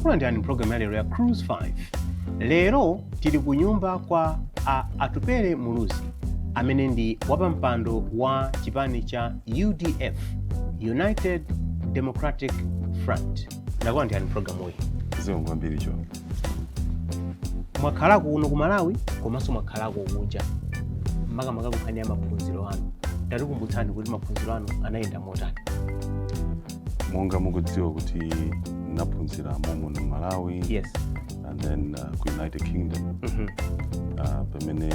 Takulandirani program ya lero ya Cruise 5. Lero tili ku nyumba kwa Atupele Muluzi amene ndi wapampando wa chipani cha UDF, United Democratic Front. Takulandirani program uyi. Zomwe mbiri cho. Mwakhalako kuno ku Malawi komanso mwakhalako kunja. Makamaka kukhanya maphunziro anu. Tatikumbutsani kuti maphunziro anu anayenda motani. Monga mukudziwa kuti naphunzira muno Malawi. Yes. And then ku United Kingdom. Pamene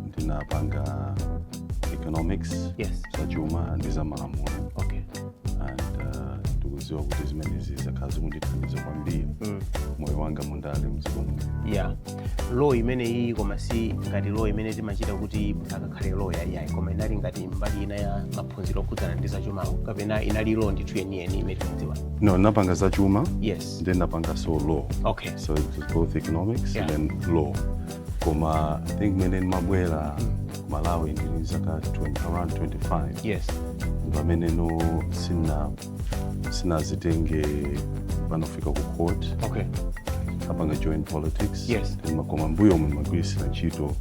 ndinapanga economics. Yes. Sajuma ndi zamalamulo. Okay. And ndikudziwa kuti zimenezi zakhazi kundithandiza kwambiri. Moyo wanga mundale mdziko muno. Yeah. Law imene iyi koma si ngati law imene timachita kuti akakhale lawyer yayi koma inali ngati mbali ina ya maphunziro okhudzana ndi zachuma kapena inali law ndithu yeniyeni imene timadziwa. No, napanga zachuma. Yes. Then napanga so law. Okay. So it was both economics and then law. Koma I think mene mabwera Malawi ndili zaka around 25. Yes. Pamene no sina zitenge panofika ku court. Okay. Apanga join politics. Yes. Koma mbuyo mumagwirisira ntchito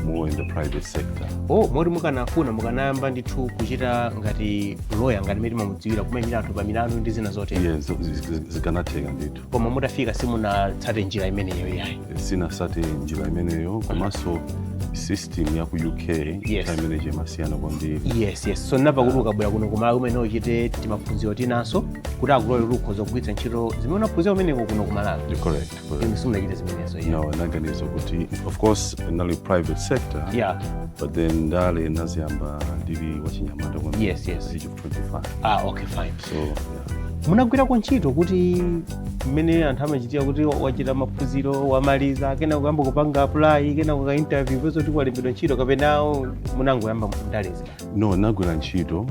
more in the private sector. Oh, mori mukanafuna mukanayamba ndithu kuchita ngati lawyer ngati meti mamudziwira kumene anthu pa milandu ndi zina zote. Yes, zikanatheka ndithu. Koma mutafika simunatsate njira imeneyo yayi. Sinatsate njira imeneyo komanso system ya ku UK. Yes. Time management masiyana kwambiri. Yes, yes. So napa kuti ukabwera kuno ku Malawi umene uchite timaphunziro tinanso kuti akulola lukhoza kugwiritsa ntchito zimene unaphunzira umeneko kuno ku Malawi. Correct. Imi simunachita zimenezo. No, naganizo kuti of course in the private sector. Yeah. But then ndale naziyamba ndili wachinyamata kwambiri. Yes, yes. Age of 25. Okay, fine. So yeah. Munagwira kwa ntchito kuti mmene anthu amachitira kuti wachita maphunziro wamaliza kena kuyamba kupanga apply kena kuka interview kwezo kuti walembedwa ntchito kapenawo munangoyamba mndalezi. No, nagwira ntchito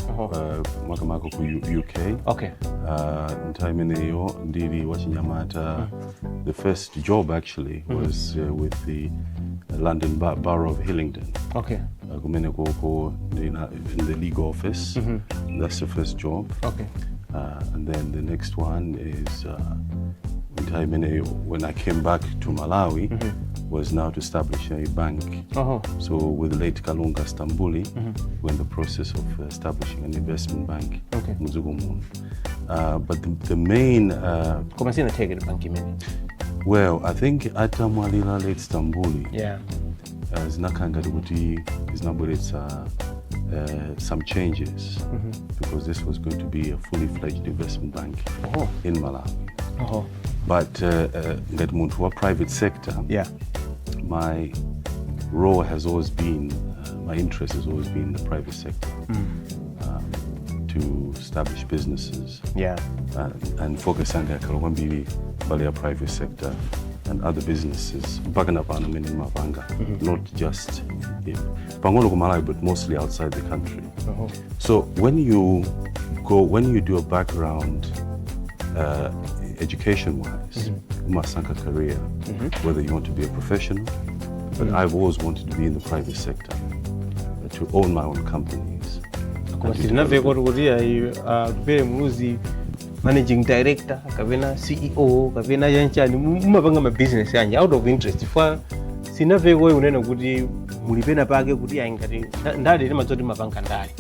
makamaka ku UK. Okay. Nthawi imeneyo ndili wachinyamata. The first job actually was with the London Borough of Hillingdon. Okay. Kumene koko in the legal office. That's the first job. Okay. And then the next one is when I came back to Malawi, was now to establish a bank. So with late Kalunga Stambuli, we're in the process of establishing an investment bank. Okay. But the main... Koma sina take it bank imene. Well, I think atamwalira late Stambuli. Yeah. Zinakangati kuti zinabweretsa some changes because this was going to be a fully fledged investment bank in Malawi. But ngati munthu wa private sector, yeah, my role has always been, my interest has always been in the private sector. To establish businesses. Yeah. And focus on the private sector and other businesses. Not just in Malawi, but mostly outside the country. So when you do a background education-wise, career, whether you want to be a professional, but I've always wanted to be in the private sector, to own my own companies. Managing director, kapena CEO, kapena yanchani mumapanga ma business yanje out of interest for sinaveko unena kuti mulipena pake kuti ayingati ndale timadzoti mapanga ndale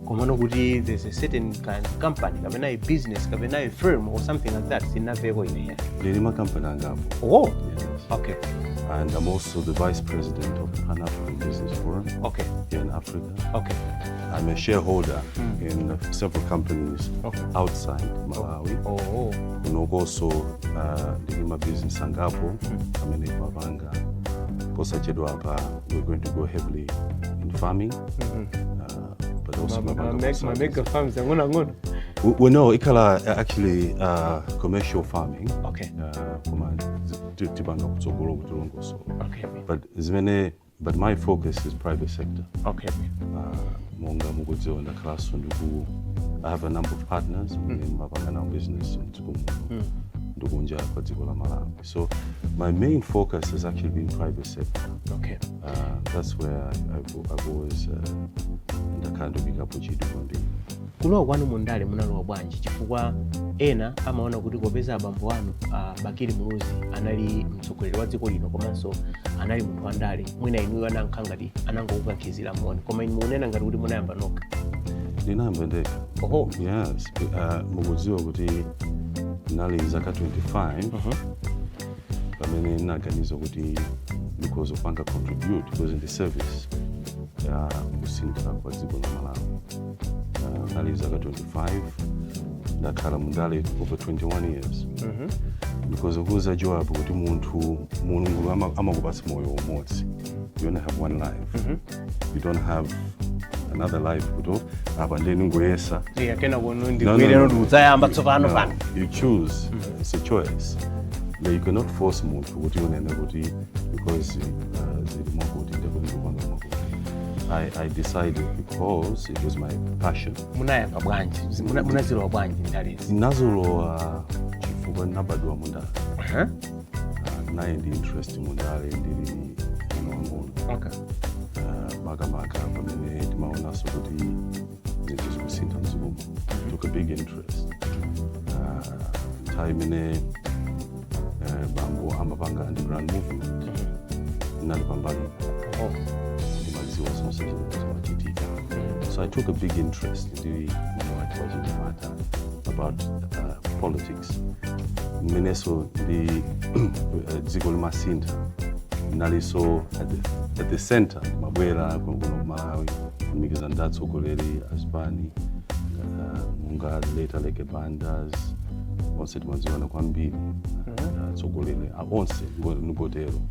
komano kuti there's a certain kind of company kapena a business kapena a firm or something like that sinaveko ine here. Lilima company angapo. Oh. Yes. Okay. And I'm also the vice president of the Pan-African Business Forum. Okay. Here in Africa. Okay. I'm a shareholder in several companies outside Malawi. And also Lilima Business Angapo. We're going to go heavily in farming. But also mega farms. Well, no, ikala actually commercial farming. Okay. Okay. But my focus is private sector. Okay. I have a number of partners in my business. So my main focus has actually been private sector. Okay. That's where I've always kind of big up what you do. kulowa kwanu mundale munalowa bwanji chifukwa ena amaona kuti kopeza abambo anu Bakili Muluzi anali mtsogoleri wa dziko lino komanso anali munthu wa ndale mwina inuyo anankha ngati anangokukankhizira moni koma inu munena ngati kuti munayamba nokha. Ndinayamba ndekha. Oho. Yes, mukudziwa kuti nali zaka 25 pamene ndinaganiza kuti because upanga contribute because in the service ya kusintha kwa dziko la Malawi. Nali zaka 25 ndakhala mundale over 21 years. Because ukuza job kuti Mulungu amakupatsa moyo umodzi. You only have one life. You don't have another life kuto apa ndeni ngoyesa. Tena kono ndikwere nduzayamba tsopano pano. You choose. It's a choice. You cannot force muntu kuti unene kuti because zilimo kuti ndekupanga makuti. I decided because it was my passion. Munayamba bwanji? Munazilowa bwanji ndalezi? Nazulowa chifukwa nabadwa mundale. Naye ndi interest mundale ndili muno. Okay. Makamaka pamene timaonaso kuti zinthu zikusintha mdzikomo. Took a big interest. Nthawi imene bambo amapanga underground movement. Nali pambali. So I took a big interest in about politics. Mineso the dziko limasintha naliso at the center mabwera kuno Malawi kumikiza ndatsogoleri asipani munga later like bandas onse timadziwana kwambiri atsogoleri onse ngotero.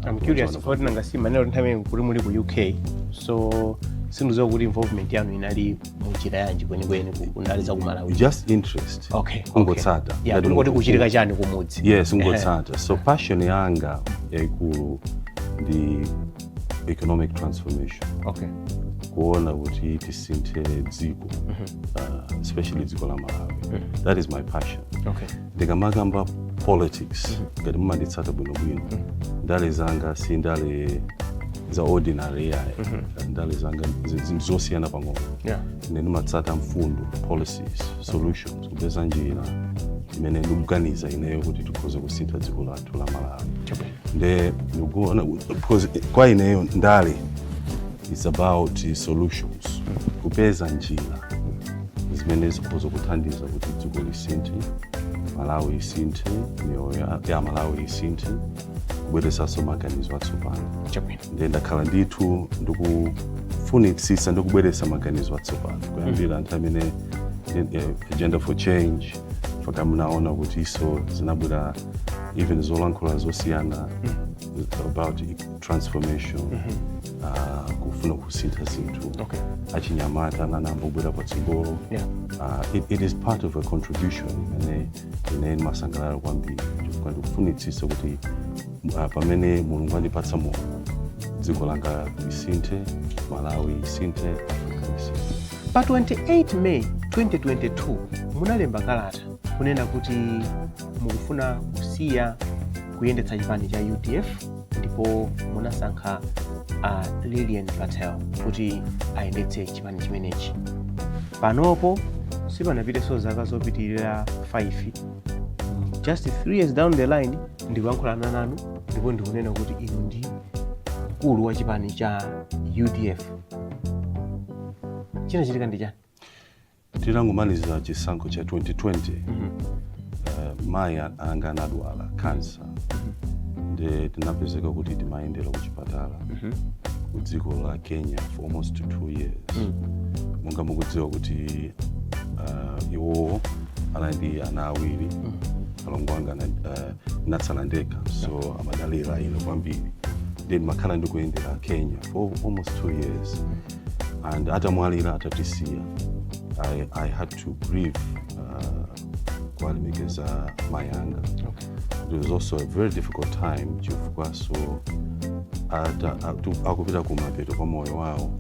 I'm curious for nangasima nalo nthawi kuli muli ku UK so sinduziwa kuti involvement yanu inali munjira yanji kwenikweni kunali za ku Malawi. Just interest. Okay. Kungotsata. Yeah, kuti kuchitika chani kumudzi. Yes, kungotsata. So passion yanga yaikulu the economic transformation. Okay. Kuona kuti tisinthe dziko especially dziko la Malawi. That is my passion. Okay. Ndikamakamba politics ngati mumanditsata bwinobwino ndale zanga sindale za ordinary yayi ndale zanga zosiyana pang'ono. Yeah. Ndimatsata mfundo policies solutions kupeza njira imene ndikuganiza ineyo kuti tikhoza kusintha dziko lathu la Malawi. Nde ndikuona because kwa ineyo ndale it's about solutions kupeza njira zimene zikhoza kuthandiza kuti dziko lisinthe Malawi isinthe miyoyo ya Malawi isinthe kubweresanso maganizo atsopano. Nde ndakhala ndithu ndikufunitsisa ndikubweresa maganizo atsopano kuyambira nthawi imene agenda for change faka munaona kuti iso zinabwera even zolankhula zosiyana about transformation kufuna kusintha zinthu achinyamata nanambobwera patsogolo. It is part of a contribution ine masangalala kwambiri chifukwa ndikufunitsisa kuti pamene Mulungu andipatsa moyo dziko langa lisinthe Malawi isinthe Africa isinthe. Pa 28 May 2022 munalemba kalata kunena kuti mukufuna kusiya kuyendetsa chipani cha UDF ndipo munasankha Lilian Patel kuti ayendetse chipani chimenechi. Panopo sipanapiteso zaka zopitirira 5 just 3 years down the line ndikuyankhulana nanu ndipo ndikunena kuti inu ndi mkulu wa chipani cha UDF. Chinachitika ndi chani? Tirangomaliza chisankho cha 2020 maya anga anadwala cancer. Nde tinapezeka kuti timayendera kuchipatala ku dziko la Kenya for almost 2 years. Munga mukudziwa kuti iwo anandi ana awiri alongo wanga natsala ndekha so amadalira ino kwambiri. Then makhala ndikuyendera Kenya for almost 2 years and atamwalira atatisiya I had to grieve kwalimekeza mayanga. It was also a very difficult time chifukwa so akupita kumapeto kwa moyo wawo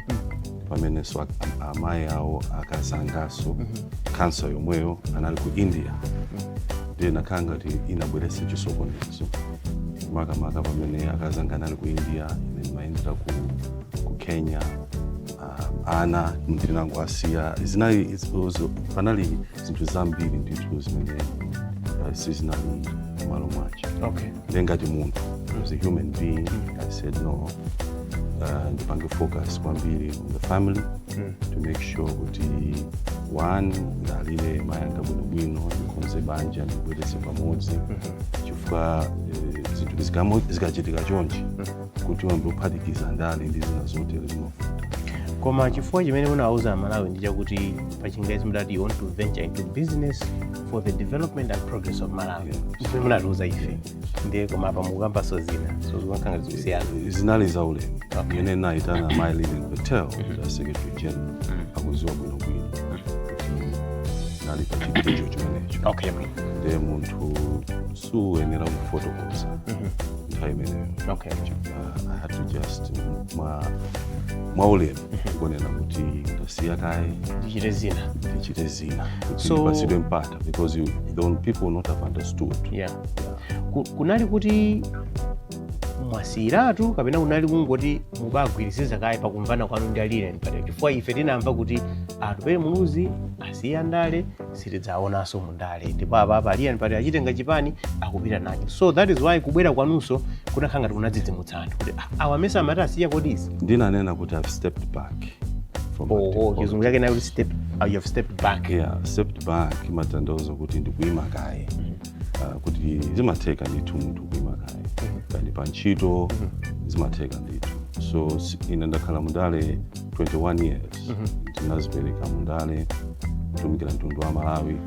pamene so amayi awo akazangaso cancer yomweyo anali ku India. Then akanga ti inabweresa chisokonezo makamaka pamene akazanga anali ku India maendera ku Kenya, ana mndiri nangu asiya panali zinthu zambiri ndithu zimene sizinali malo mwacho. Okay. Ndengati munthu, as a human being, I said no, ndipange focus kwambiri on the family to make sure kuti one, ndalile mayanga bwinobwino, ndikonze banja, ndibweretse pamodzi, chifukwa zinthu zikachitika chonchi kuti wambe uphatikiza ndale ndi zina zotere zimafuta. Koma chifukwa chimene munawuza Malawi ndi chakuti pachingezi mudati you want to venture into business for the development and progress of Malawi. Chimene munatiuza ife. Ndiye koma apa mukambaso zina. So zikunkanga zikusiyana. Zinali zaulemu. Yene naitana my leading hotel, the secretary general, akuziwa bwinobwino. Nali pachipinjo chimenecho. Okay. Ndiye munthu suyenera kufotokoza nthawi imeneyo. Okay. I had to just mwaulemu kuonera kuti ndasiya kaye ndichite zina kuti ndipasidwe mpata, because people will not have understood. Yeah. Kunali kuti mwasiratu kapena kunali kungoti mubagwirisiza kaye pakumvana kwanu ndi alire mpata, chifukwa ife tinamva kuti Atupele muluzi asiya ndale sitidzaonanso mundale, ndipo apa alire mpata achitenga chipani akupita nacho. So that is why kubwera kwanunso kunakhanga tikunadzidzimutsana kuti awamesa amati asiya kodisi. Ndinanena kuti I've stepped back from activity. Kizungu yake nayo you have stepped back. Yeah, stepped back imatanthauza kuti ndikuyima kaye. Kuti zimatheka ndithu munthu kuyima kaye. Kandi pa ntchito zimatheka ndithu. So ine ndakhala mundale 21 years. Ndinazipereka mundale kutumikira mtundu wa Malawi,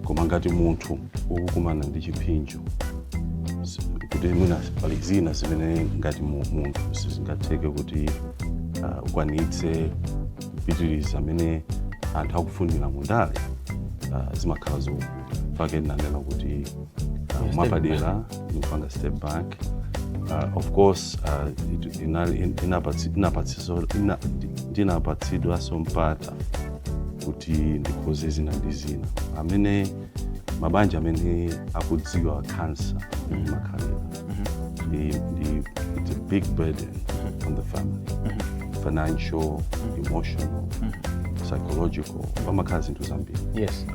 koma ngati munthu ukukumana ndi chipinjo kuti mwina pali zina zimene ngati munthu sizingatheke kuti ukwanitse kupitiriza amene anthu akufunira mundale, zimakhala zovuta. Fake ndinanena kuti mwapadera ndikupanga step back. Of course, ndinapatsidwaso mpata kuti ndikhoze zina ndi zina amene mabanja amene akudziwa cancer makhalira. It's a big burden on the family. Financial, emotional, psychological, pamakhala zinthu zambiri. Yes.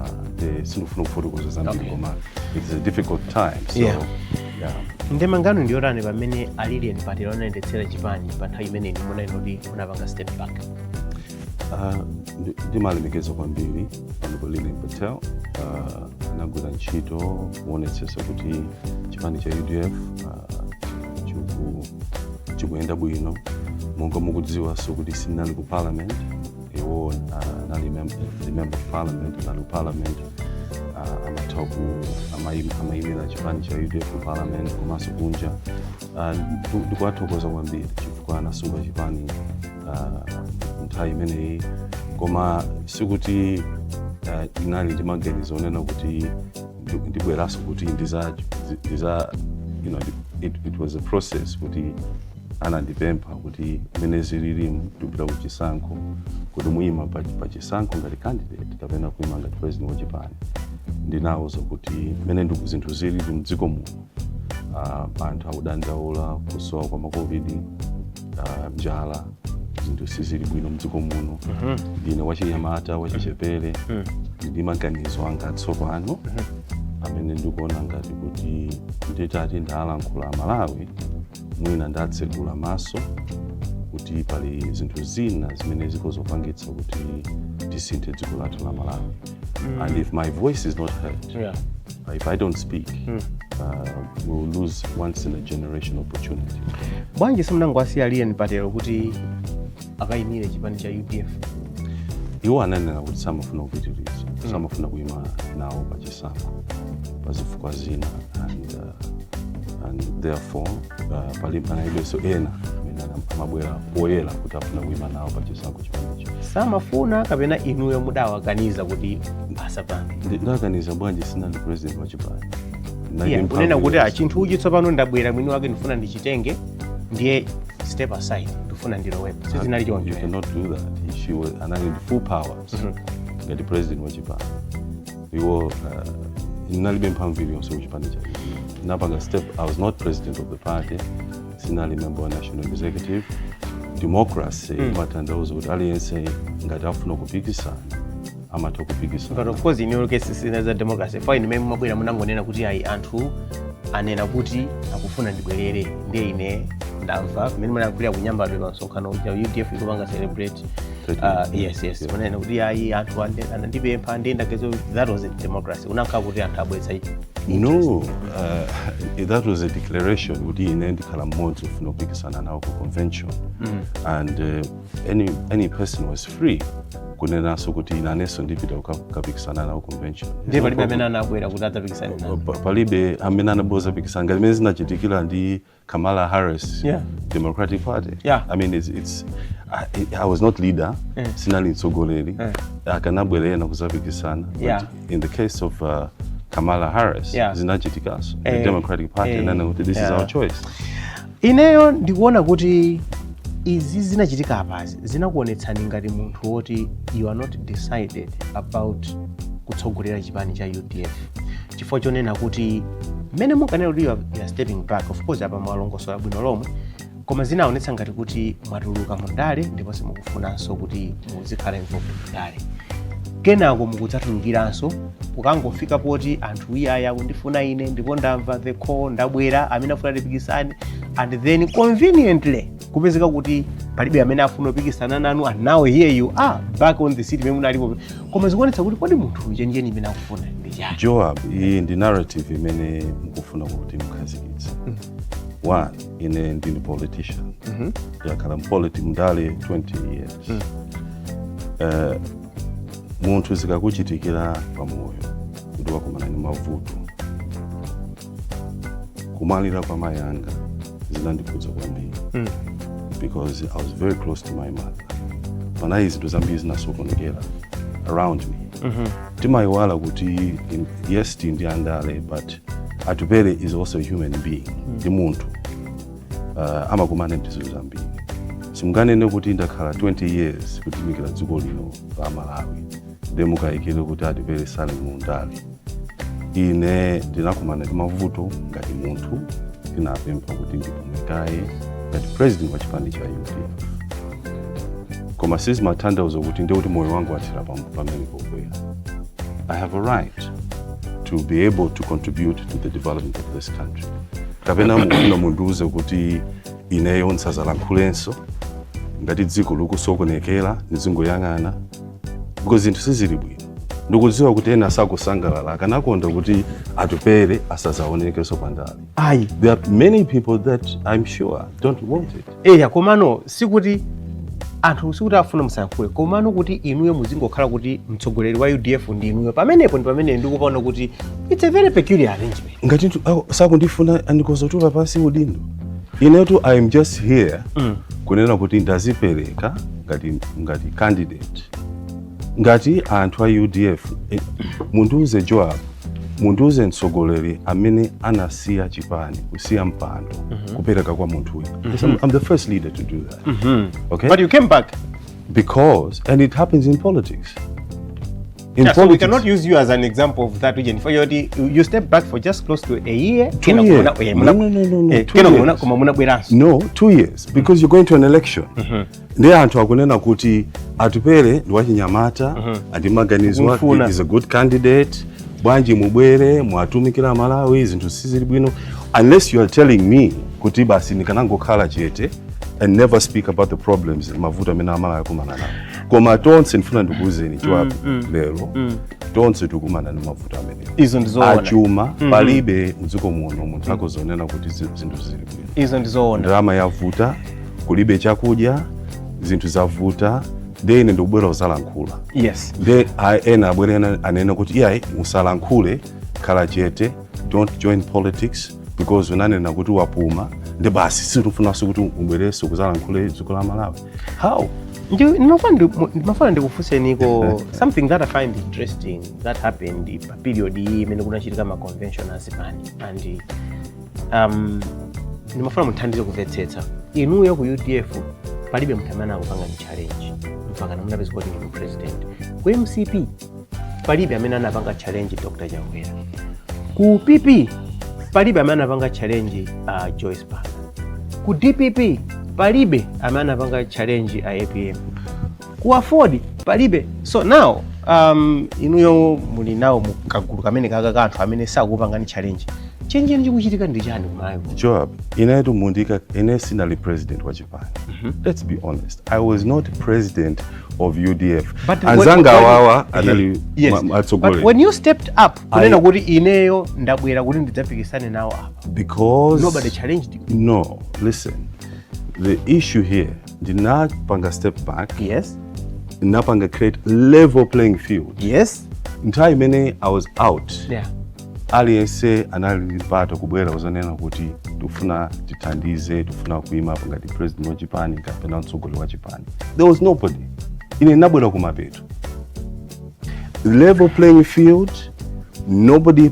Sindifuna kufotokoza zambiri koma it's a difficult time. So, yeah. Ndemangano ndiyotani pamene alire mpata onayendetsera chipani pa nthawi imene munayinoti munapanga step back? Ndimalemekeza kwambiri pano leading hotel, anagwira ntchito kuonetsetsa kuti chipani cha UDF chikuyenda bwino. Monga mukudziwa so kuti sinali ku parliament, iwo nali member of parliament, nali parliament, amayimira chipani cha UDF ku parliament komanso kunja. Ndikuwathokoza kwambiri chifukwa anasunga chipani nthawi imeneyi, koma sikuti inali ndi maganizo onena kuti ndibweraso kuti it was a process kuti anandipempha kuti mene zililimu ndikupita kuchisankho kuti muyima pa chisankho ngati candidate kapena kuyima ngati president wa chipani. Ndinawuza kuti mene zinthu zilili mdziko muno, anthu akudandaula kusowa kwa macovid, njala, zinthu sizili bwino mdziko muno. Ndine wachinyamata wachichepere, ndi maganizo anga atsopano amene ndikuona ngati kuti nditati ndalankhula Malawi mwina ndatsegula maso kuti pali zinthu zina zimene zikozopangitsa kuti tisinthe dziko lathu la Malawi. And if my voice is not heard, if I don't speak, we'll lose once in a generation opportunity. Bwanji simunangwasiya alire mpatero kuti akayimire chipani cha UDF? Iwo ananena kuti samafuna kupitiriza, samafuna kuyima nawo pa chisankho pazifukwa zina, and therefore pali panaibeso ena amene amabwera poyera kuti afuna kuyima nawo pa chisankho chimenecho. Samafuna kapena inuyo mudawakaniza kuti asapanga? Ndakaniza bwanji sinali president wa chipani. Kunena kuti chinthuchi tsopano ndabwera mwini wake ndifuna ndichitenge, ndiye step aside, ndifuna ndilowepo. Sizinali choncho. You cannot do that. She was in full powers. Ngati the president wa chipani. Iwo inalibe mphamvu iliyonse kuchipani cha. Napanga step, I was not president of the party. sinali member wa national executive. Democracy matanthauza kuti aliyense ngati afuna kupikisana amata kupikisana. But of course in your case since democracy fine meme mabwera munangonena kuti ayi anthu anena kuti akufuna ndibwerere ndiye ine ndamva pamene munakwira kunyamba lwe masonkhano ya UDF ikupanga celebrate yes munena kuti ayi anthu anandipempha ndenda kezo that was a democracy unakha kuti anthu abwetsa ichi. No, that was a declaration kuti ine ndikhala mmodzi ufuna kupikisana nawo ku convention and any person was free kunenaso kuti inaneso ndipita ukapikisana nawo convention. Ndiye palibe amene anabwera kuti atapikisana nawo. Palibe amene anaboza pikisana ngati mene zinachitikira ndi Kamala Harris Democratic Party. I mean I was not leader, sinali mtsogoleri akanabwerera kuzapikisana. But in the case of Kamala Harris zinachitikaso the Democratic Party and this is our choice. Ineyo ndikuona kuti izi zinachitika apazi zinakuonetsani ngati munthu woti you are not decided about kutsogolera chipani cha UDF chifukwa chonena kuti mmene munkanena kuti you are stepping back of course apa mwalongosola bwino lomwe koma zinaonetsa ngati kuti mwatuluka mundale ndipo simukufunanso kuti muzikhala involved mundale kenako mukudzatulukiranso ukangofika poti anthu iyaya kundifuna ine ndipo ndamva the call ndabwera amene afuna tipikisane and then conveniently kupezeka kuti palibe amene afuna kupikisana nanu and now here you are back on the seat memuna alipo koma zikuonetsa kuti kodi munthu jenjeni imene akufuna ndi chani. Joab, iyi ndi narrative imene mukufuna kuti mukhazikitse. One, ine ndi politician. Yakhala mundale 20 years. Munthu zikakuchitikira pamoyo kuti wakumana ndi mavuto kumalira kwa mayanga zinandikudza kwambiri because I was very close to my mother. Panayi zinthu zambiri zinasokonekera around me. Timayiwala kuti yes ndi andale but Atupele is also a human being. Ndi munthu amakumana ndi zinthu zambiri. Simunganene kuti ndakhala 20 years kutumikira dziko lino la Malawi demukayikire kuti Atupele sali mundale. Ine ndinakumana ndi mavuto ngati munthu ndinapempha kuti ndipumikaye ngati president wa chipani cha UDF. Koma sisi matanthauzo kuti ndiye kuti moyo wangu wathira pamene pokwera. I have a right to be able to contribute to the development of this country. Kapena mufuna munduze kuti ineyo nsazalankhulenso ngati dziko likusokonekera nizingoyang'ana because zinthu sizili bwino. Ndikudziwa kuti ena sakusangalala akanakonda kuti Atupele asazaonekenso pandale. There are many people that I'm sure don't want it. Komano sikuti anthu sikuti afuna musankhuwe komano kuti inuyo muzingokhala kuti mtsogoleri wa UDF ndi inuyo pamenepo ndi pamene ndikupaona kuti it's a very peculiar arrangement. Ngati sakundifuna andikozotola pasi udindo. Inetu I am just here kunena kuti ndazipereka ngati candidate. Ngati anthu a UDF munduze Joab munduze mtsogoleri amene anasiya chipani kusiya mpando kupereka kwa munthu uyu. I'm the first leader to do that. Okay? But you came back because and it happens in politics. So we cannot use you as an example of that region. For you step back for just close to a year. 2 years. No, 2 years because you're going to an election. Ndiye anthu akunena kuti Atupele ndi wachinyamata adimaganizwa is a good candidate. Bwanji mubwere mwatumikira Malawi zinthu sizili bwino unless you are telling me kuti basi nikanangokhala chete and never speak about the problems mavuto amene Malawi akumana nawo. Koma tonse ndifuna ndikuwuzeni Joab lero tonse tikumana ndi mavuto amene izo ndizoona achuma palibe mdziko muno munthu akozonena kuti zinthu zili bwino. Izo ndizoona drama yavuta kulibe chakudya zinthu zavuta then ndikubwera usalankhula. Yes. Then ena abwera anena kuti iyayi musalankhule khala chete don't join politics because unanena kuti wapuma ndi basi situfunaso kuti ubwereso kuzalankhule dziko la Malawi. How? Ndimafuna ndikufunseniko something that I find interesting that happened in a period imene kunachitika ma convention asipani and ndimafuna muthandize kumvetsetsa inuyo ku UDF palibe munthu amene akupanga ni challenge mpaka namuna kuti ndi president. Ku MCP palibe amene anapanga challenge Dr. Jawera. Ku PP palibe amene anapanga challenge Joyce Banda. ku DPP palibe amene apanga challenge a APM, ku afford palibe. So now inuyo muli nawo mukagulu kamene kaka kanthu amene sakupangani challenge. Change chikuchitika ndi chani kumayo? Job, inetu mundika ine sinali president wa Japan. Let's be honest. I was not president of UDF. Anzanga wawa anali atsogole. But when you stepped up, kunena kuti ineyo ndabwera kuti ndidzapikisane nawo apa. Because nobody challenged you. No, listen. The issue here did not panga step back. Yes. Napanga create level playing field. Yes. Nthawi imene I was out. Yeah. Aliyense analipata kubwera kuzanena kuti tufuna titandize, tufuna kuima ngati president wa Japan kapena mtsogoleri wa Japan. There was nobody. Ine nabwera kumapeto. Level playing field, nobody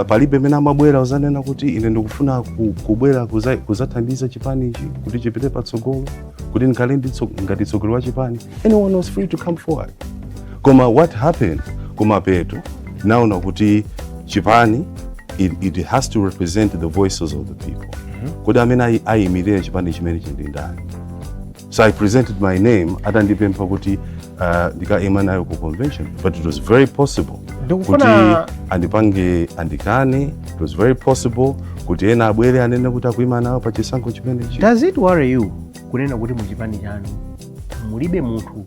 palibe mena amabwera kuzanena kuti ine ndikufuna kubwera kuzathandiza Japan ichi kuti chipite patsogolo, kuti ndikhale ngati mtsogoleri wa Japan. Anyone was free to come forward. Koma what happened kumapeto now nakuti Japan, it has to represent the voices of the people. Kuti amene ayimirira Japan chimene chindindani. So I presented my name atandipempha kuti ndikaima nayo ku convention, but it was very possible kuti andipange andikane. It was very possible kuti ena abwere anene kuti akuima nayo pa chisankho chimene chi. Does it worry you kunena kuti mu Japan chanu mulibe munthu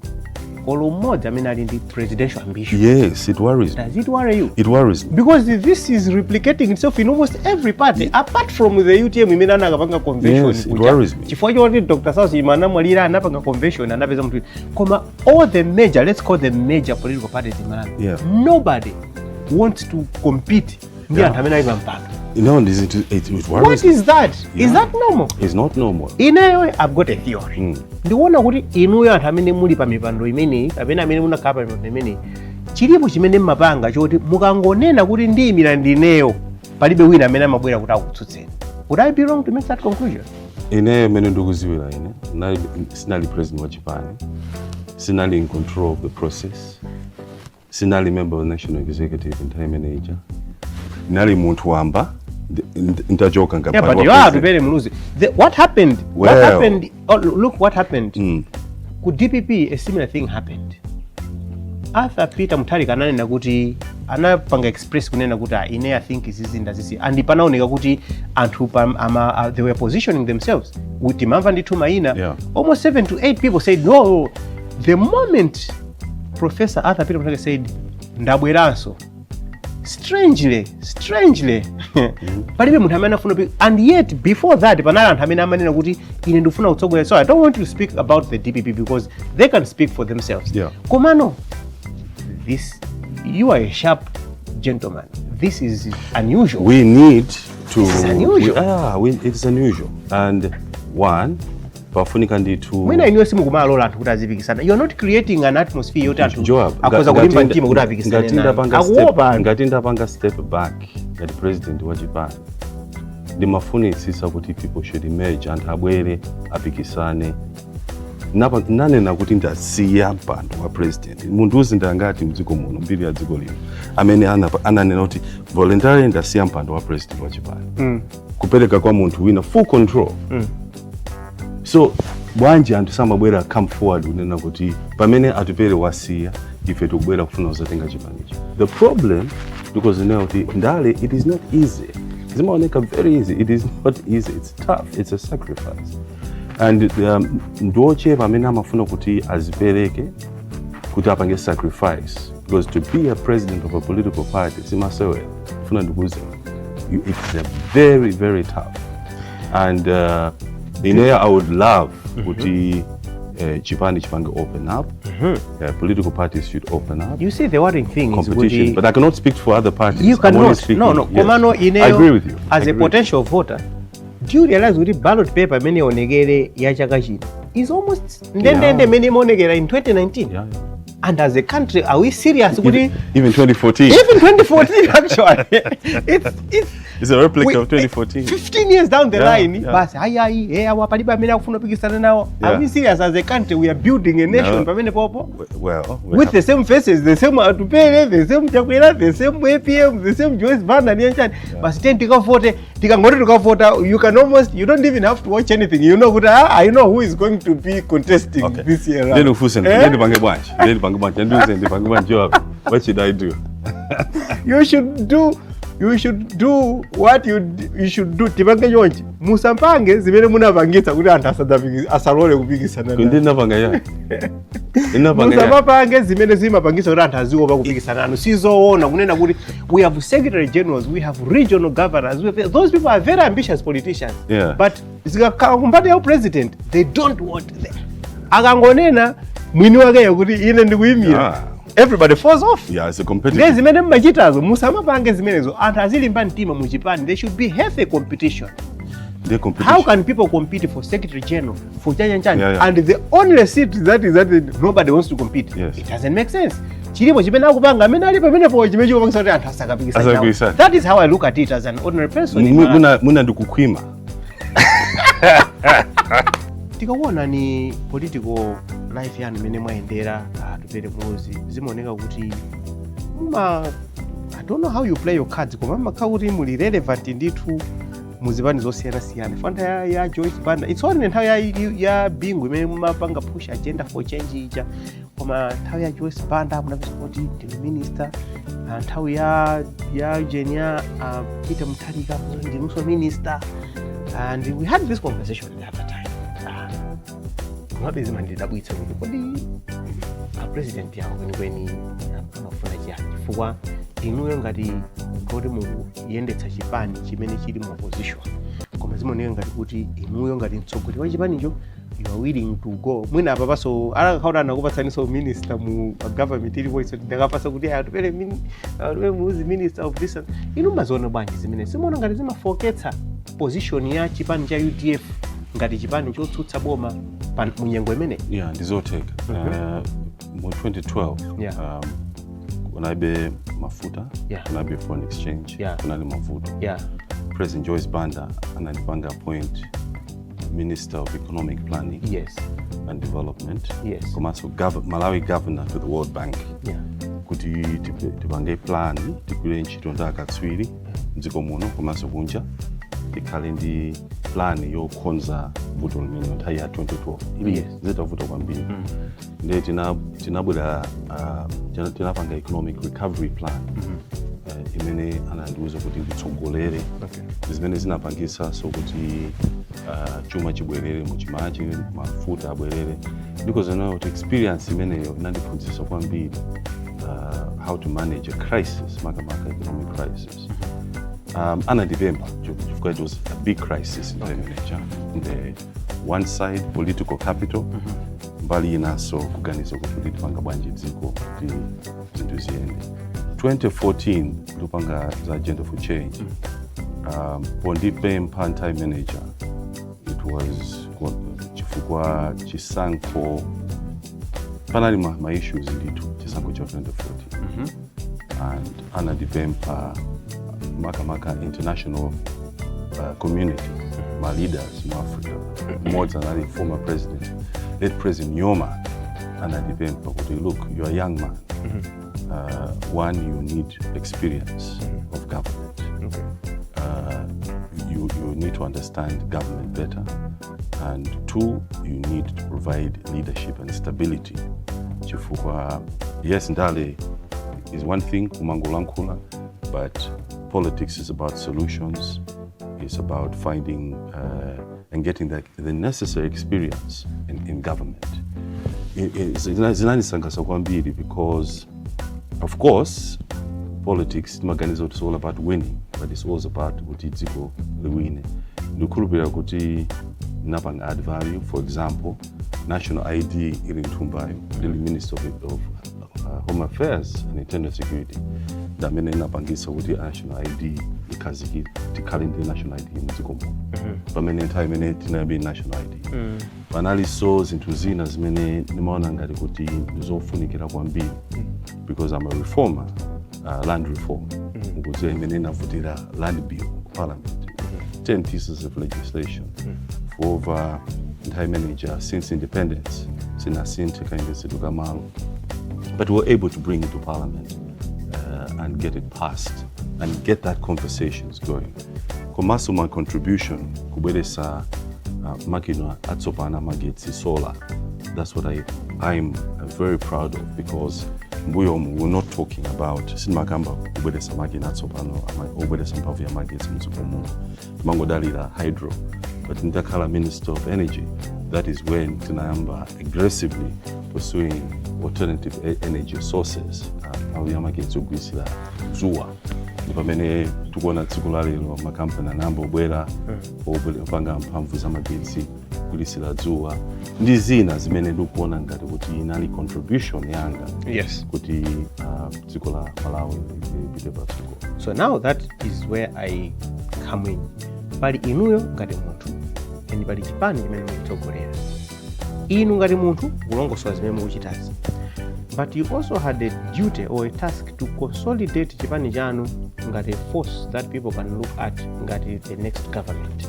olo mmodzi amene ali ndi presidential ambition? Yes, it worries me. Does it worry you? It worries me. Because this is replicating itself in almost every party, apart from the UTM imene anakapanga convention. Yes, it worries me. Chifukwa choti Dr. South imana mwalira anapanga convention anapeza mtu. Koma all the major, let's call them major political parties in Malawi. Yeah. Nobody wants to compete. Ndi anthu amene ali pampando. No, it worries What is that? Yeah. Is that normal? It's not normal. Ineyo, I've got a theory. Ndiwona kuti inuyo anthu amene muli pa mipando imene kapena amene munakhala pa mipando imene chilipo chimene mmapanga choti mukangonena kuti ndiyimira ndineyo palibe wina amene amabwera kuti akutsutseni. Would I be wrong to make that conclusion? Ineyo amene ndikuziwira ine sinali president wa Japan, sinali in control of the process, sinali member of the national executive nthawi imeneja, nali munthu wamba. Ntajoka ngapha. Yeah, but you are very muluzi. What happened? Well, what happened? Oh, look what happened. Ku DPP, a similar thing happened. Arthur Peter Mutharika ananena kuti anapanga express kunena kuti ine I think izizinda zisi and panaoneka kuti anthu they were positioning themselves with imamva ndithu maina. Yeah. Almost 7 to 8 people said no. The moment Professor Arthur Peter Mutharika said ndabweranso, strangely palibe munthu amene afuna, and yet before that panali anthu amene amanena kuti ine ndifuna kutsogolera. So I don't want to speak about the DPP because they can speak for themselves. Yeah. Komano, you are a sharp gentleman. This is unusual. We need to. This is unusual. It's unusual. And one, pafunika nditu. Mwina iniwe simu kumalola anthu kuti azipikisana. You are not creating an atmosphere yoti anthu akoza kulimba mtima kuti apikisane naye. Ngati ndapanga step back ngati president wa Japan, ndimafunitsisa kuti people should emerge anthu abwere apikisane. Nanena kuti ndasiya mpando wa president. Munthu uzinda ngati mdziko muno mbiri ya dziko lino amene ananena kuti voluntarily ndasiya mpando wa president wa Japan. Kupereka kwa munthu wina full control. So bwanji anthu samabwera come forward unena kuti pamene Atupele wasiya ife tikubwera kufuna kuzatenga chipanichi. The problem because you know kuti ndale it is not easy. Zimaoneka very easy. It is not easy. It's tough. It's a sacrifice. And ndoche pamene amafuna kuti azipereke kuti apange sacrifice, because to be a president of a political party simasewe funa ndikuze it's very very tough. And I would love kuti Japan chipange open up. Political parties should open up. You see, the worrying thing competition, is but I cannot speak for other parties. You cannot. No. Yes. Komano, I agree with you. As a potential voter, do you realize that ballot paper many onegere ya chaka chino is almost ndende many monegera in 2019? Yeah. And as a country, are we serious? Even 2014. Even 2014, actually. It's a replica of 2014. 15 years down the line. Yeah. Are we serious as a country? We are building a nation. Well, with the same faces, the same Atupele, the same Chakwera, the same APM, the same Joyce Banda, but then you can almost, you don't even have to watch anything. You know, I know who is going to be contesting this year. What should I do? You should do what you should do. Tibange yonchi musampange zimene munavangitsa kuti anthu asalole kupikisana. Ndinavanga ya. Musapange zimene zimapangitsa kuti anthu aziopa kupikisana. Sizoona kunena kuti we have secretary generals, we have regional governors. Those people are very ambitious politicians. Yeah. But zikakumbati ya president, they don't want akangonena mwini wake yakuti ine ndikuyimira. Everybody falls off. Yeah, it's a competition. Zimene mmachitazo musamapange zimenezo anthu azilimba mtima muchipani. There should be healthy competition. How can people compete for secretary general, for Chanchan, and the only seat that nobody wants to compete? Yes. It doesn't make sense. That is how I look at it as an ordinary person. Tikaona ni political life yanu mene mwaendera Atupele muzi zimaoneka kuti I don't know how you play your cards koma makauti muli relevant ndithu muzipani zosiyana fanda ya Joyce Banda it's only nthawi ya bingu imene mumapanga push agenda for change ija koma nthawi ya Joyce Banda munapoti the minister nthawi ya Eugenia Peter Mutharika ndinuso minister and we had this conversation at that time. Ngabe zimandidabwitsa kuti kodi president yawo kweni amafuna chiyani chifukwa inuyo ngati kodi muyendetsa chipani chimene chili mu opposition koma zimaoneka ngati kuti inuyo ngati mtsogoleri wa chipanicho you are willing to go mwina apa paso alakhaona anakupatsaniso minister mu government ili voice ndakapasa kuti Atupele muzi minister of this inu mazoona bwanji zimene simuona ngati zimafoketsa position ya chipani cha UDF ngati chipani chotsutsa boma munyengo imene. Yeah, ndizoteka. Mu 2012 kunaibe mafuta, kunaibe foreign exchange, kunali mavuto. President Joyce Banda ananipanga appoint Minister of Economic Planning and Development. Komanso Malawi governor to the World Bank. Kuti tipange plan tikule ntchito ndakatswiri mdziko muno komanso kunja ikhale ndi plan yokhonza vuto limene nthawi ya 2012 ili zitavuta kwambiri ndiye tinabwera tinapanga economic recovery plan imene anandiuza kuti nditsogolere zimene zinapangisa so kuti chuma chibwerere muchimachi mafuta abwerere because I know experience imeneyo inandiphunzitsa kwambiri how to manage a crisis makamaka economic crisis. Anandipemba chifukwa it was a big crisis in the one side political capital mbali inaso kuganiza kuti tipanga bwanji dziko kuti zinthu ziyende. 2014 ndipanga za agenda for change. Pondipemba time manager it was chifukwa chisankho panali ma issues ndithu chisankho cha 2014 and anandipemba makamaka international community, my leaders in Africa, more than any former president, late President Nyoma, and I depend. But look, you're a young man. One, you need experience of government. You need to understand government better, and two, you need to provide leadership and stability. Chifukwa, yes, Ndale is one thing, Wayankhula, but politics is about solutions. It's about finding and getting the necessary experience in government. Because, of course, politics is all about winning, but it's also about winning. Add value. For example, national ID in Tumbai, the Minister of Home Affairs and Internal Security. That means national ID because the current national ID in Zomwe. But many times national ID. panaliso zinthu zina zimene nimaona ngati kuti zofunikira kwambiri because I'm a reformer, land reform. Ukuziwa imene inavutira land bill parliament. 10 pieces of legislation for over time manager since independence. Sinasinte kaingesetuka malo. But we were able to bring it to parliament and get it passed and get that conversations going. Komaso my contribution kubwelesa makina atsopana magetsi solar. That's what I'm very proud of because we're not talking about simakamba kubwelesa makina atsopano ubwelesa mpavu ya magetsi mzukomo. Mangodalira hydro. But ndakhala Minister of Energy, that is when tinayamba aggressively pursuing alternative energy sources. Magetsi ogwisira zuwa. Pamene tukuona tsiku la lero makampani anamba obwera opanga mphamvu za magetsi kulisira dzuwa ndi zina zimene ndikuona ngati kuti inali contribution yanga kuti dziko la Malawi lipite patsogolo. So now that is where I come in. Pali inuyo ngati munthu and pali chipani chimene mukutogolera. Inu ngati munthu kulongosola zimene mukuchitazi. But you also had a duty or a task to consolidate chipani chanu ngati a force that people can look at ngati the next government.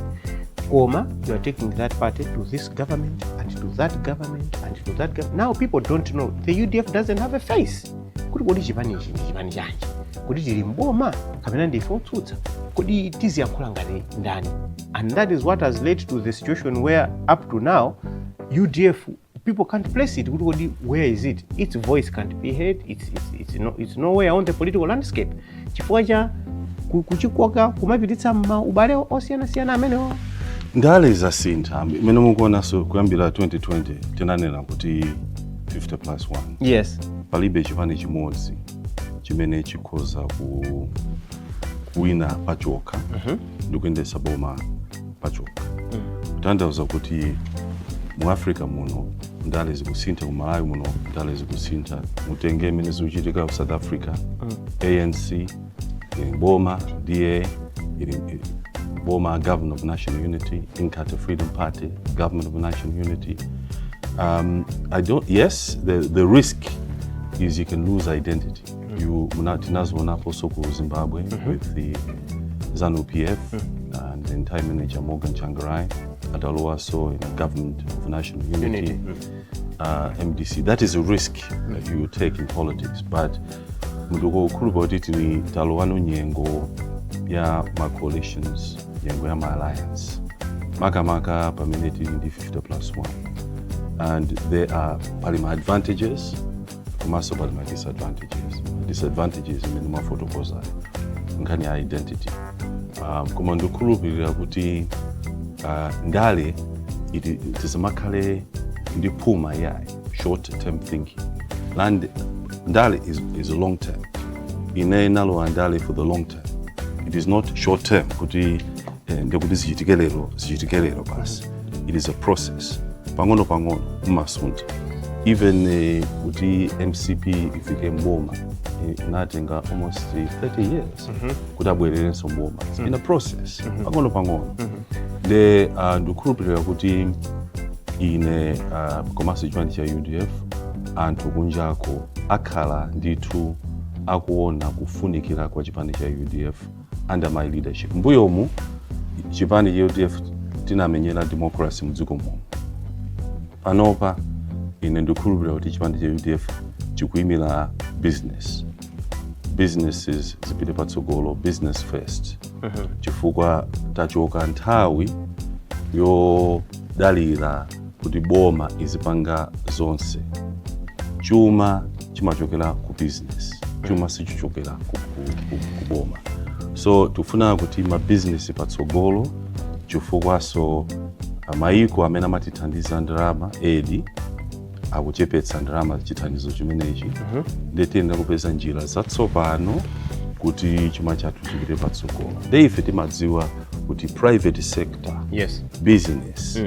Koma, you are taking that party to this government and to that government and to that government. Now people don't know. The UDF doesn't have a face. Kuti chipani ichi ndi chipani chanji. Kuti tili mboma kapena ndife otsutsa. Kuti tiziyankhula ngati ndani. And that is what has led to the situation where up to now UDF people can't place it. Where is it? Its voice can't be heard. It's nowhere on the political landscape. Chifukwa cha kuchikoka kumapititsa ubale osiyana amenewo. Ndale zasintha. Mene mukuona so kuyambira 2020 tinanena kuti 50+1. Yes. Palibe chipani chimodzi chimene chikhoza kuwina pachoka ndikuyendesa boma pachoka. Kutanthauza kuti mu Africa muno ndale zikusintha, mu Malawi muno ndale zikusintha. Mutenge imene zikuchitika ku South Africa, ANC, boma, DA, boma, Government of National Unity, Inkatha Freedom Party, Government of National Unity. Yes, the risk is you can lose identity. You munatinazo also ku Zimbabwe with the ZANU-PF and then time manager Morgan Tsvangirai. Also in the Government of National Unity, MDC. That is a risk that you take in politics. But muduko kurubotiti ni talowano nyengo ya ma coalitions, nyengo ya ma alliance. Maka pamineti ndi 50+1. And there are palima advantages, also palima disadvantages. Disadvantages in the photoposa, nkani identity. Kumando kurubira kuti ndale it is makale ndipuma yayi short term thinking. Land ndale is a long term. Ine nalo ndale for the long term. It is not short term kuti ndekuti zichitikelero basi. It is a process. Pangono masunta. Even kuti MCP ifike mboma inatenga almost 30 years kuti abwererenso mboma. It's been a process. Pangono. The ndukhulupirira kuti ine komanso chipani cha UDF anthu kunjako akhala ndithu akuona kufunikira kwa chipani cha UDF under my leadership. Mbuyomu chipani cha UDF tinamenyera democracy mdziko muno. Panopa ine ndukhulupirira kuti chipani cha UDF chikuyimira businesses zipite patsogolo, business first. Chifukwa tachoka nthawi yodalira kuti boma izipanga zonse. Chuma chimachokera ku business. Chuma sichichokera ku boma. So tufuna kuti ma business patsogolo chifukwa so maiko amene amatithandiza ndalama edi akuchepetsa ndalama chithandizo chimenechi. Ndetenda kupeza njira zatsopano kuti chuma chathu chipite patsogolo. Ife timadziwa kuti private sector, business,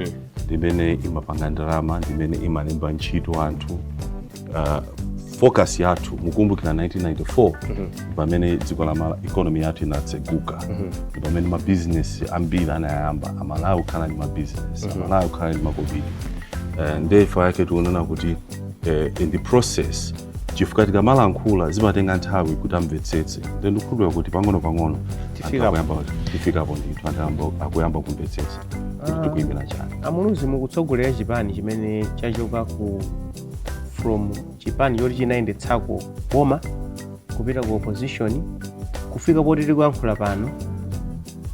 ndimene imapanga ndalama, ndimene imalemba ntchito anthu. Focus yathu mukumbukira 1994 pamene dziko la economy yathu inatseguka. Pamene ma business ambiri anayamba, Malawi khala ndi ma business, Malawi khala ndi makobiri. ndefa yake tuonana kuti in the process chifukwa tikamalankhula zimatenga nthawi kuti amvetsetse then ndikhulupirira kuti pang'ono tifikapo ndithu anthu akuyamba kumvetsetsa kuti tikuyimira chani. Amuluzi mukutsogolera chipani chimene chachoka from chipani choti chinayendetsako boma kupita ku opposition kufika poti tikuyankhula pano.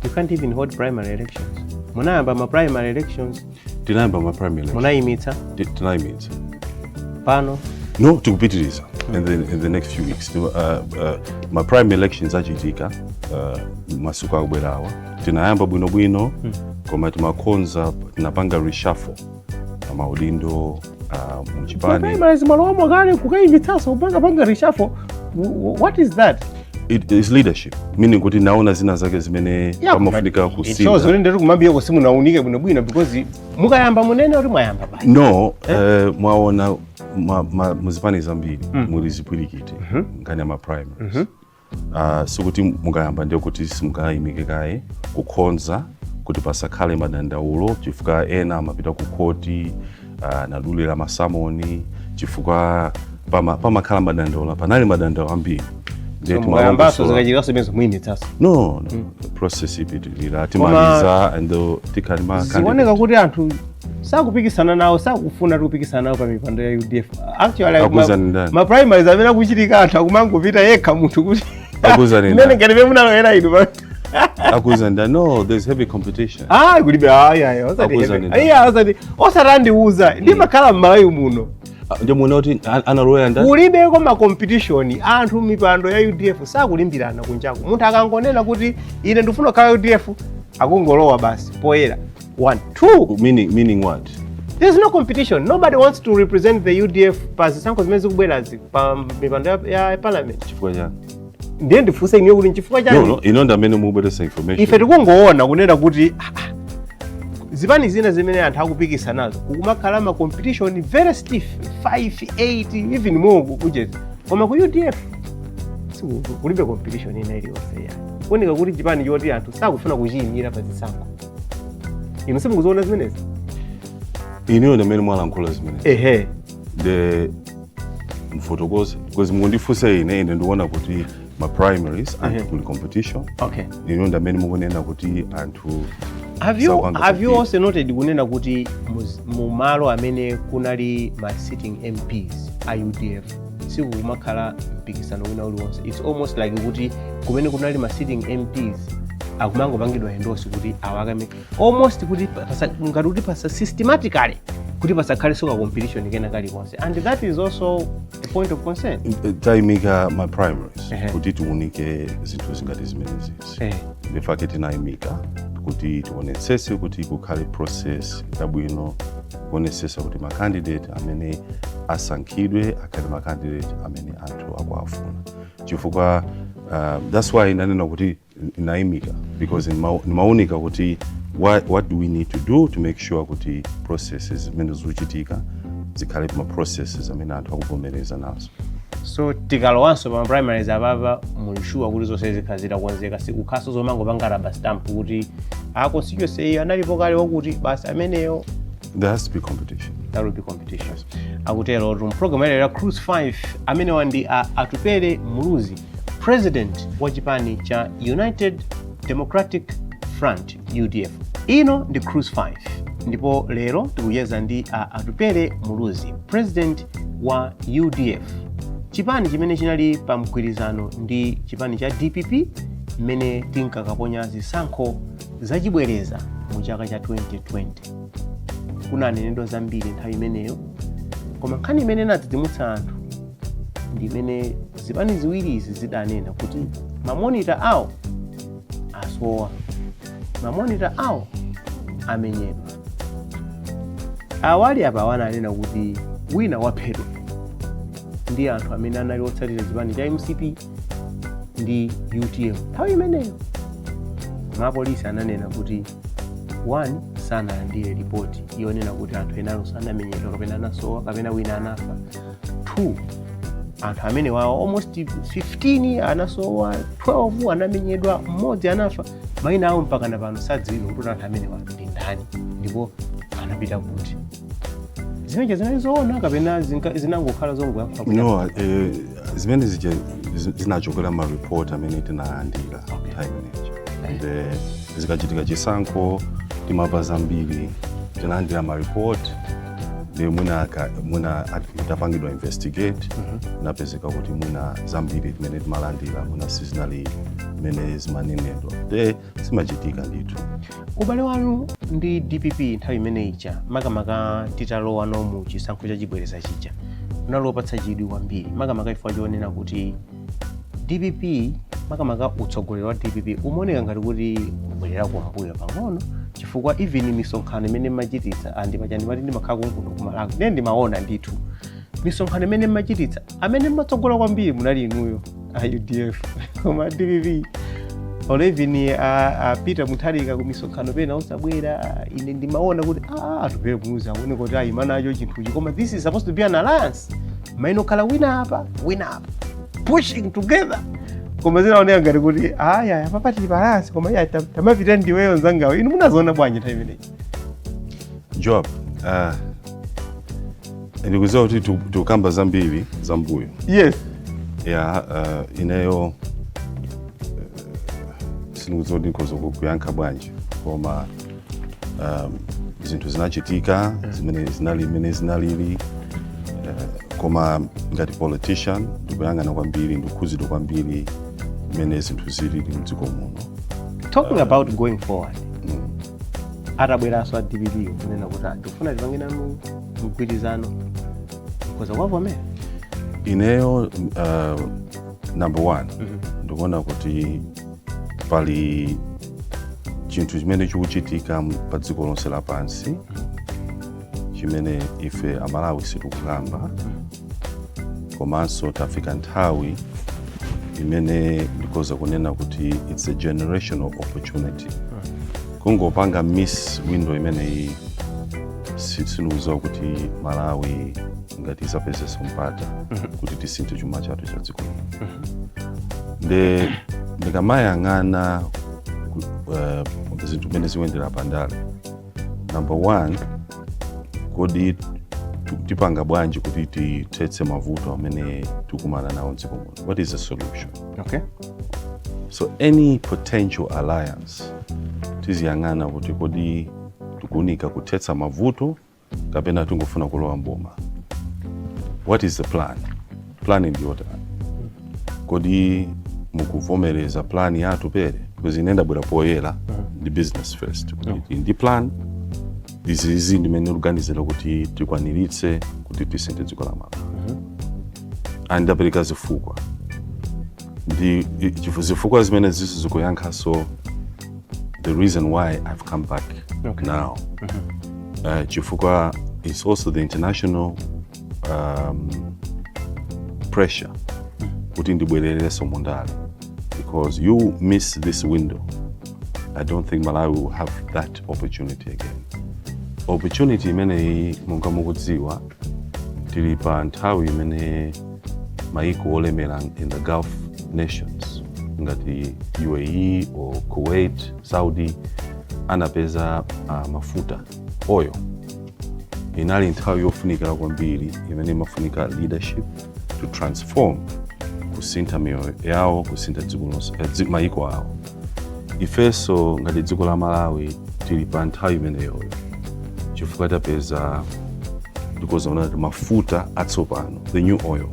You can't even hold primary elections. Munayamba ma primary elections. Tinayamba ma primary elections. Munayimitsa. Tinayimitsa. Pano. No, tikupitiriza in the next few weeks. My primary elections achitika masuku akubwerawa. Tinayamba bwinobwino koma timakonza tinapanga reshuffle amaudindo muchipani. Primaries malomo gani kukayimitsa upanga reshuffle. What is that? It is leadership, meaning kuti naona zina zake zimene pamafunika kusinda. It shows kuti ndiri kumambia ko simu naunike bwinobwino because mukayamba munene uri mwayamba basi. No, mwaona muzipani zambiri muri zipwirikiti ngani ama primaries. So kuti mukayamba ndio kuti simukayimike kaye kukhonza kuti pasakhale madandaulo chifukwa ena amapita ku koti nadulira masamoni chifukwa pamakhala madandaulo panali madandaulo ambiri. No, process ipitilira timaliza and tikalima ziwoneka kuti anthu sakupikisana nawo sakufuna kupikisana nawo pa mipando ya UDF. Actually ma primaries amene akuchitika anthu akumangopita yekha munthu kuti nene ngene munaloera inu akuzanda. No, there's heavy competition. Kulibe osatandiuza ndimakhala m'Malawi muno ndio munoti analoya ndani kulibe ko ma competition anthu mipando ya UDF sakulimbirana kunjako. Munthu akangonena kuti ine ndifuna kukhala UDF akungolowa basi poera 1 2 meaning what? There's no competition. Nobody wants to represent the UDF pasi sanko zimezi kubwerazi pa mipando ya parliament. Chifukwa chani? Ndiye ndifunse ine kuti chifukwa chani? No, inonda mene mubweresa information. Ife tikungoona kunena kuti zipani zina zimene anthu akupikisa nazo kumakhala ma competition very stiff 5 8 even more kucheza koma ku UDF kulibe competition ina iliyonse ya kuoneka kuti chipani choti anthu sakufuna kuchiyimira pa zisankho. Inu simukuziona zimenezi? Iniyo ndamene mwalankhula zimenezi. The mfotokoze because mundifunsa ine ndikuona kuti ma primaries anthu kuli competition. Iniyo ndamene mukunena kuti anthu Have you also noted kunena kuti mumalo amene kunali ma sitting MPs a UDF sikumakhala mpikisano wina uliwonse? It's almost like kuti kumene kunali ma sitting MPs akumangopangidwa endosi kuti awakame almost kuti ngati kuti pasa systematically kuti pasakhale soka competition kena kalikonse, and that is also a point of concern. Taimika my primaries kuti tiunike zinthu zingati zimenezi. Ndifake tinaimika kuti tionetsese kuti kukhale process yabwino kuonetsesa kuti ma candidate amene asankhidwe akhale ma candidate amene anthu akuafuna. Chifukwa that's why nanena kuti inaimika because nimaunika kuti what do we need to do to make sure kuti processes zimene zikuchitika zikhale ma processes amene anthu akuvomereza nazo. So tikalowanso pa primaries ababa mulishuwa kuti zonse zikhazira kuonzeka sikukhaso zomangopanga rubber stamp kuti constituency analipo kale wakuti basi ameneyo. There has to be competition. There will be competition. Akutero program ya Cruise 5 amene wandi Atupele Muluzi, president wa chipani cha United Democratic Front UDF. Ino ndi Cruise 5. Ndipo lero tikuyeza ndi Atupele Muluzi, president wa UDF. Chipani chimene chinali pa mgwirizano ndi chipani cha DPP mene tinkakaponya zisankho zachibwereza mu chaka cha 2020. Kuna nenedwa zambiri nthawi imeneyo koma nkhani imene nadzidzimutsa anthu ndi imene zipani ziwiri izi zidanena kuti mamonita awo asowa, mamonita awo amenyedwa. Awali apa wananena kuti wina waphedwa ndi anthu amene anali otsatira chipani cha MCP ndi UTM nthawi imeneyo. Mapolisi ananena kuti 1 sanalandire ripoti yonena kuti anthu enalo sanamenyedwa kapena anasowa kapena wina anafa. 2 anthu amene wawo almost 15 anasowa, 12 anamenyedwa, mmodzi anafa. Mayina awo mpaka na pano sadziwika kuti anthu amene ndi ndani ndipo anapita kuti. zimenezo zinalizoona kapena zinangokhala zongoyankhula? No, zimene zinachokera ma report amene tinalandira nthawi imeneyo. And zikachitika chisankho timamva zambiri, tinalandira ma report ndi mwina tapangidwa investigate, napezeka kuti mwina zambiri timene timalandira mwina sizinali mene zimanenedwa, simachitika ndithu. Ubale wanu ndi DPP nthawi imene ija makamaka titalowa mu chisankho cha chibwereza chija unalopatsa chidwi kwambiri, makamaka ifwa chionena kuti DPP makamaka utsogoleri wa DPP umaoneka ngati kuti ubwerera kumbuyo pang'ono, chifukwa even misonkhano imene machititsa andimachani mati ndimakhala kunkuno ku Malawi ne ndimaona ndithu misonkhano imene machititsa amene matsogola kwambiri munali inuyo a UDF koma DPP olevini Peter Mutharika ku misonkhano pena usabwera, ine ndimaona kuti Atupele muzi aone kuti ayimanacho chinthuchi, koma this is supposed to be an alliance mainokhala wina apa pushing together, koma zinaoneka ngati kuti aya papatili balance, koma iya tamapita ndiweyo nzangawo. Inu munazoona bwanji nthawi imeneyi? Job, ndikuziwa kuti tukamba zambiri zambuyo. Yes. Ineyo sinikuziwa ndikozo kuyankha bwanji, koma zinthu zinachitika zimene zinalili, koma ngati politician ndikuyang'ana kwambiri, ndikukhuzidwa kwambiri mene zinthu zilili mdziko muno. Talking about going forward, atabweranso a DPP kunena kuti tikufuna tipange nanu mgwirizano kuza kwavomera. Ineyo number one ndikuona kuti pali chinthu chimene chikuchitika pa dziko lonse lapansi chimene ife Amalawi sitikukamba, komanso tafika nthawi imene ndikoza kunena kuti it's a generational opportunity. Kungopanga miss window imeneyi sitinuza kuti Malawi ngati isapezesa mpata kuti tisinthe chuma chathu cha dziko. Ndikamayang'ana zinthu mene ziwendera pandale, number one, kodi tipanga bwanji kuti tithetse mavuto amene tikumana nawo mdziko muno. What is the solution? Okay. So any potential alliance tiziyang'ana kuti kodi tikunika kuthetsa mavuto kapena tungofuna kulowa mboma. What is the plan? Plan ndi yotani. Kodi mukuvomereza plan ya Atupele, because inenda bwera poyera the business first. Ndi plan izi ndimene organizera kuti tikwaniritse kuti tisinthe dziko la Malawi. Andapereka zifukwa. Ndi zifukwa zimene zikuyankha, so the reason why I've come back now. Chifukwa is also the international pressure kuti ndibwerereso mundale, because you miss this window. I don't think Malawi will have that opportunity again. Opportunity imene monga mukudziwa tili pa nthawi imene maiko olemera in the Gulf nations ngati UAE or Kuwait, Saudi anapeza mafuta oil. Inali nthawi yofunika kwambiri imene mafunika leadership to transform, kusintha mioyo yawo, kusintha maiko awo. Ifeso ngati dziko la Malawi tili pa nthawi imeneyo chifukwa tapeza ndikozaona mafuta atsopano, the new oil,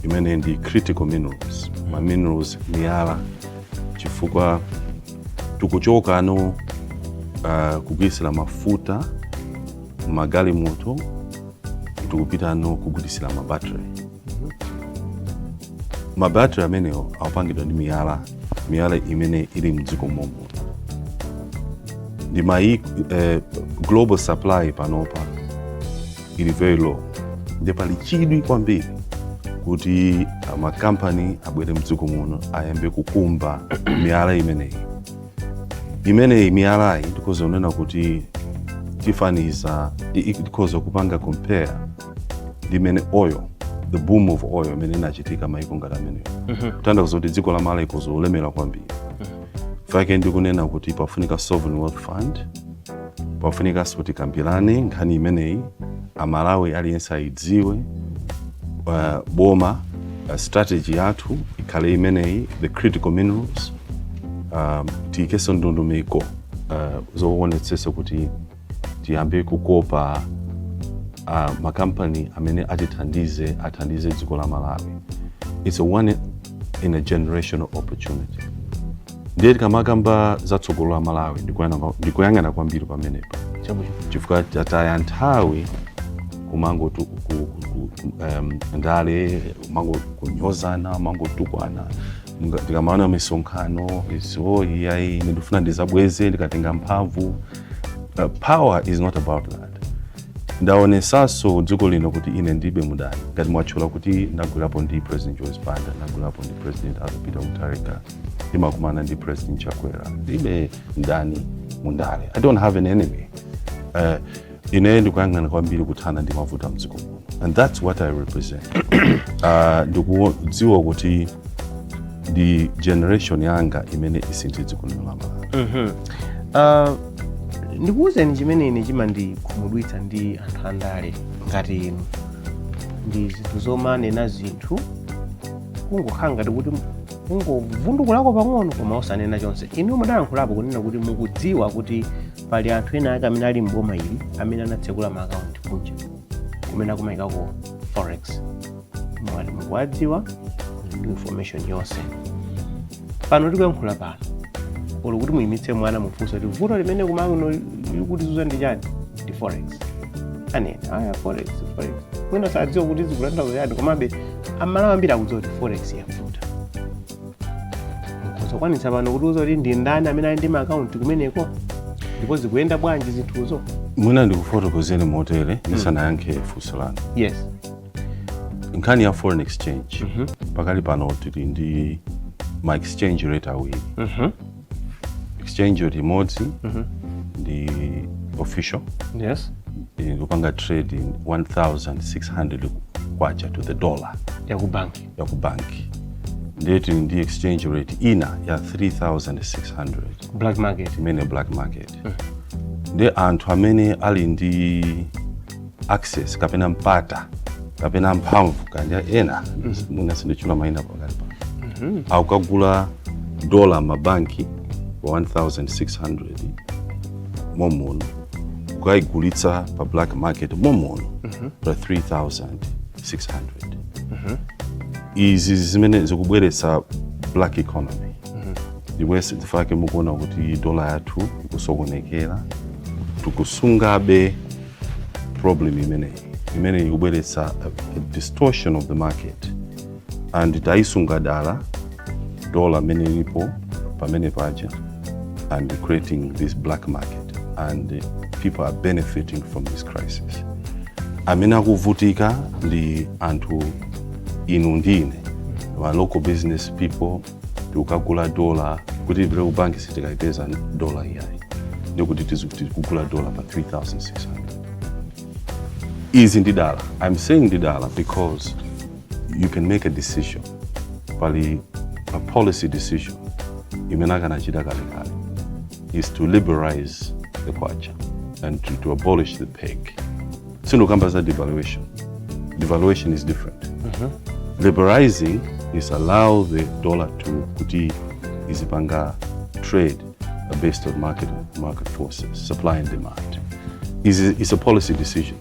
imene ndi critical minerals, ma minerals miyala, chifukwa tukuchoka ano kugwirisira mafuta magalimoto, tukupita ano kugwirisira mabattery. Mabattery ameneyo awapangidwa ndi miyala imene ili mdziko momwe. Ndi global supply panopa ili very low. Ndipo pali chidwi kwambiri kuti makampani abwere mdziko muno ayambe kukumba miyala imeneyi. Miyalayi ndikoza unena kuti tifaniza ndikoza kupanga compare ndi imene oil, the boom of oil imene inachitika maiko ngati ameneyo. Tanda kuzoti dziko la Malawi kuzolemera kwambiri. Fake ndikunena kuti pafunika sovereign wealth fund, pafunika kuti kambirane nkhani imeneyi Malawi aliyense aidziwe boma strategy yathu ikhale imeneyi, the critical minerals, tiyikeso ndondomeko zoonetsesa kuti tiyambe kukopa makampani amene athandize dziko la Malawi. It's a one in a generational opportunity. Ndiye kamakamba zatsogolo la Malawi ndikuyang'ana kwambiri pamenepo chifukwa tataya nthawi kumango ndale mango kunyozana mango tukwana ndikamaona misonkhano yayi ndifuna ndizabweze ndikatenga mphamvu. Power is not about that. Ndaonesaso dziko lino kuti ine ndibe mudani ngati mwatchula kuti ndagwirapo ndi President Joyce Banda, ndagwirapo ndi President Atupele Mutarika, ndimakumana ndi President Chakwera, ndibe mdani mundale. I don't have an enemy. Ine ndikuyang'ana kwambiri kuthana ndi mavuto mdziko muno, and that's what I represent. Ndikudziwa kuti the generation yanga imene isinthe dziko lino la Malawi. Ndikuwuzeni chimene ine chimandikhumudwitsa ndi anthu andale ngati inu, ndi zinthu zomanena zinthu kungokhala ngati kuti kungovundukulako pang'ono koma osanena chonse. Inu mudayankhulapo kunena kuti mukudziwa kuti pali anthu ena ake amene ali mboma ili amene anatsekula maakaunti kunja kumene akumayikako forex. Mwali mukuwadziwa ndi information yonse. Pano tikuyankhula pano olo kuti muyimitse mwana mufunsa kuti vuto limene kumango kuti zuza ndi chani ndi forex. Anena forex mwina sadziwa kuti zikulandazo yani, komabe amalawi ambiri akudziwa kuti forex yavuta. Mukuzokwanitsa pano kuti uza kuti ndi ndani amene ali ndi maakaunti kumeneko ndipo zikuyenda bwanji zinthuzo? Mwina ndikufotokozeni motere ndisanayankhe funso lanu. Yes. Nkhani ya foreign exchange pakali pano tili ndi ma exchange rate awiri. Exchange rate imodzi ndi official. Yes. Kupanga trade in 1,600 kwacha to the dollar ya ku banki. Ndeti ndi exchange rate ina ya 3,600 black market. Mene black market. Ndi anthu amene ali ndi access kapena mpata kapena mphamvu kanja ena mwina sindichula maina pakali pano akugula dola mabanki wa 1,600 momono ukayigulitsa pa black market momono pa 3,600. Izi zimene zikubweretsa black economy. Ndiwese tifake mukuona kuti dola yathu ikusokonekera, tukusungabe problem imene ikubweretsa a distortion of the market, and taisunga dola mene ilipo pamene paja, and creating this black market, and people are benefiting from this crisis. Amene akuvutika ndi anthu inu ndine, wa local business people, tukagula dola kuti ibire ubanki sitikaipeza dola iyayi ndikuti tikugula dola pa 3,600. Izi ndi dala. I'm saying ndi dala because you can make a decision, pali a policy decision imene akanachita kale is to liberalize the kwacha and to abolish the peg. Sindokamba za devaluation. Devaluation is different. Liberalizing is allow the dollar to kuti izipanga trade based on market forces, supply and demand. It's a policy decision.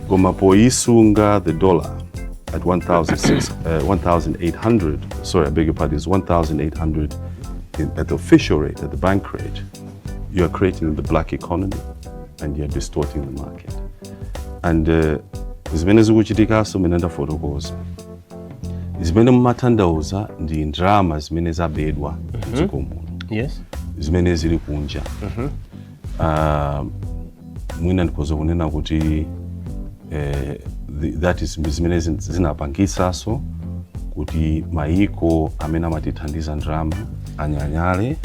Goma poisunga the dollar at 1,800. Sorry, I beg your pardon. It's 1,800 at the official rate, at the bank rate. You are creating the black economy, and you are distorting the market. And zimene zikuchitika so menenda fotokoza. Zimene mumathandauza ndi ndrama zimene zabedwa dziko muno. Yes. Zimene zili kunja. Mwina ndikozokunena kuti that is zimene zinapangisaso kuti maiko amene amatithandiza ndrama anyanyale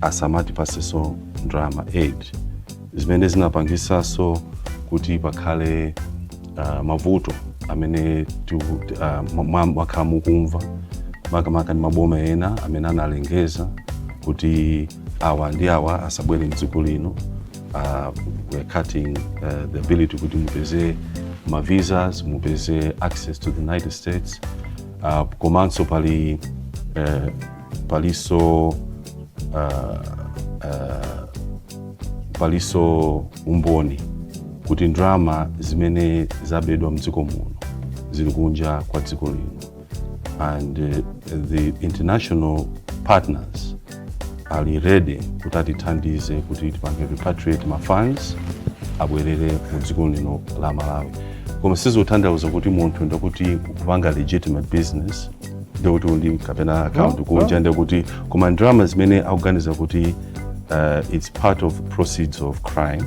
asamati paseso ndrama aid. Zimene zinapangisaso kuti pakhale mavuto amene mwakamukumva makamaka ni maboma ena amene analengeza kuti awa ndi awa asabwere mdziko lino. We're cutting the ability kuti mupeze ma visas, mupeze access to the United States. Komanso paliso umboni kuti ndalama zimene zabedwa mdziko muno zili kunja kwa dziko lino, and the international partners are ready kuti atithandize kuti tipange repatriate ma funds abwerere mu dziko lino la Malawi. Koma sizotanthauza kuti munthu ndakuti kupanga legitimate business ndikuti uli kapena account kunja ndikuti koma ndalama zimene akuganiza kuti it's part of proceeds of crime,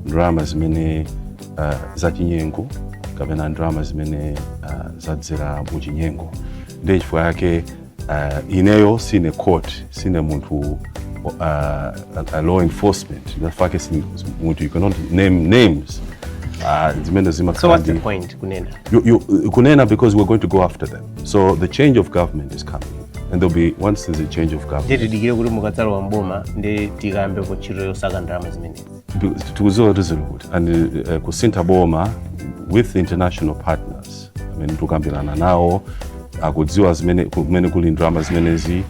ndalama zimene zachinyengo kapena ndalama zimene zadzera mu chinyengo. Ndiye chifukwa yake ineyo sine court, sine munthu a law enforcement. That fact is you cannot name names. So what's the point, kunena? Kunena, because we're going to go after them. So the change of government is coming, and there'll be, once there's a change of government. Dikire kuti mukatsala wamboma ndi tikambe kuchiro yosaka ndalama zimene. Tukuziwa kuti and kusintha boma with international partners. I mean tukambirana nawo akudziwa zimene kumene kuli ndalama zimenezi.